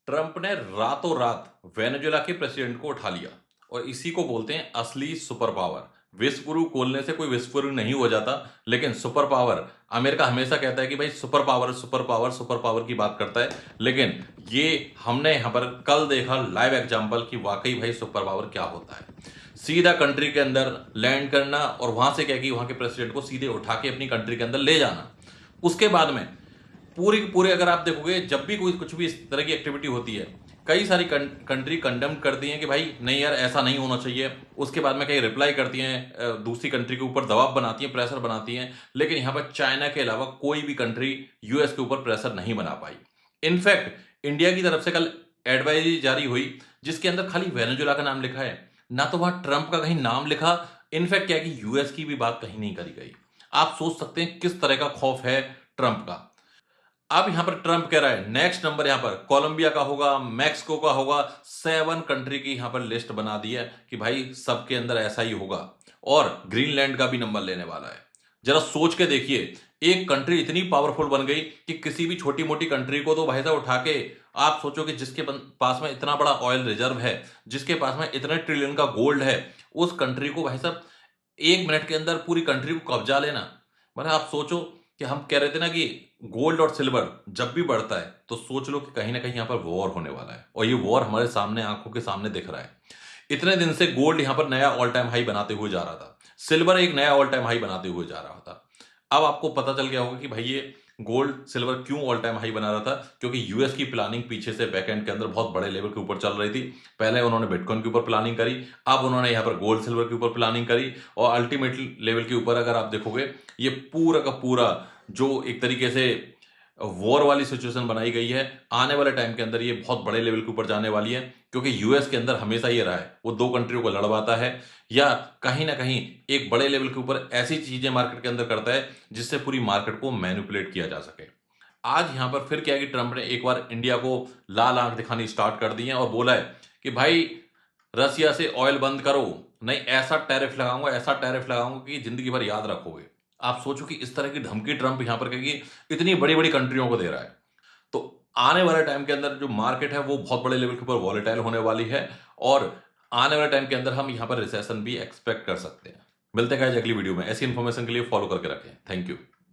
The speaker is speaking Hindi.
ट्रंप ने रातों रात वेनेजुएला के प्रेसिडेंट को उठा लिया और इसी को बोलते हैं असली सुपर पावर। विश्व गुरु खोलने से कोई विश्व गुरु नहीं हो जाता, लेकिन सुपर पावर अमेरिका हमेशा कहता है कि भाई super power super power super power की बात करता है। लेकिन ये हमने यहां पर कल देखा लाइव एग्जांपल कि वाकई भाई सुपर पावर क्या होता है। सीधा कंट्री के अंदर लैंड करना और वहां से क्या कि वहां के प्रेसिडेंट को सीधे उठा के अपनी कंट्री के अंदर ले जाना। उसके बाद में पूरी पूरे अगर आप देखोगे जब भी कोई कुछ भी इस तरह की एक्टिविटी होती है, कई सारी कंट्री कंडेम करती हैं कि भाई नहीं यार ऐसा नहीं होना चाहिए। उसके बाद में कई रिप्लाई करती हैं, दूसरी कंट्री के ऊपर दबाव बनाती हैं, प्रेशर बनाती हैं। लेकिन यहाँ पर चाइना के अलावा कोई भी कंट्री यूएस के ऊपर प्रेशर नहीं बना पाई। इनफैक्ट इंडिया की तरफ से कल एडवाइजरी जारी हुई जिसके अंदर खाली वेनेजुएला का नाम लिखा है, ना तो वहां ट्रंप का कहीं नाम लिखा। इनफैक्ट क्या कि यूएस की भी बात कहीं नहीं करी गई। आप सोच सकते हैं किस तरह का खौफ है ट्रंप का। अब यहां पर ट्रंप कह रहा है नेक्स्ट नंबर यहां पर कोलंबिया का होगा, मैक्सिको का होगा। 7 कंट्री की यहां पर लिस्ट बना दी है कि भाई सबके अंदर ऐसा ही होगा। और ग्रीनलैंड का भी नंबर लेने वाला है। जरा सोच के देखिए, एक कंट्री इतनी पावरफुल बन गई कि किसी भी छोटी मोटी कंट्री को तो भाई साहब उठा के, आप सोचो कि जिसके पास में इतना बड़ा ऑयल रिजर्व है, जिसके पास में इतने ट्रिलियन का गोल्ड है, उस कंट्री को भाई साहब 1 मिनट के अंदर पूरी कंट्री को कब्जा लेना। मतलब आप सोचो कि हम कह रहे थे ना कि गोल्ड और सिल्वर जब भी बढ़ता है तो सोच लो कि कहीं ना कहीं यहां पर वॉर होने वाला है, और ये वॉर हमारे सामने आंखों के सामने दिख रहा है। इतने दिन से गोल्ड यहां पर नया ऑल टाइम हाई बनाते हुए जा रहा था, सिल्वर एक नया ऑल टाइम हाई बनाते हुए जा रहा था। अब आपको पता चल गया होगा कि भाई ये गोल्ड सिल्वर क्यों ऑल टाइम हाई बना रहा था, क्योंकि यूएस की प्लानिंग पीछे से बैकएंड के अंदर बहुत बड़े लेवल के ऊपर चल रही थी। पहले उन्होंने बिटकॉइन के ऊपर प्लानिंग करी, अब उन्होंने यहां पर गोल्ड सिल्वर के ऊपर प्लानिंग करी, और अल्टीमेट लेवल के ऊपर अगर आप देखोगे ये पूरा का पूरा जो एक तरीके से वॉर वाली सिचुएशन बनाई गई है, आने वाले टाइम के अंदर ये बहुत बड़े लेवल के ऊपर जाने वाली है। क्योंकि यूएस के अंदर हमेशा ये रहा है, वो दो कंट्रियों को लड़वाता है या कहीं ना कहीं एक बड़े लेवल के ऊपर ऐसी चीजें मार्केट के अंदर करता है जिससे पूरी मार्केट को मैनिपुलेट किया जा सके। आज यहां पर फिर क्या है कि ट्रंप ने एक बार इंडिया को लाल आंख दिखानी स्टार्ट कर दी है और बोला है कि भाई रसिया से ऑयल बंद करो, नहीं ऐसा टैरिफ लगाऊंगा कि जिंदगी भर याद रखोगे। आप सोचो कि इस तरह की धमकी ट्रंप यहां पर कहेगी, इतनी बड़ी बड़ी कंट्रियों को दे रहा है। तो आने वाले टाइम के अंदर जो मार्केट है वो बहुत बड़े लेवल के ऊपर वॉलेटाइल होने वाली है, और आने वाले टाइम के अंदर हम यहां पर रिसेशन भी एक्सपेक्ट कर सकते हैं। मिलते हैं गाइस अगली वीडियो में। ऐसी इंफॉर्मेशन के लिए फॉलो करके रखें। Thank you.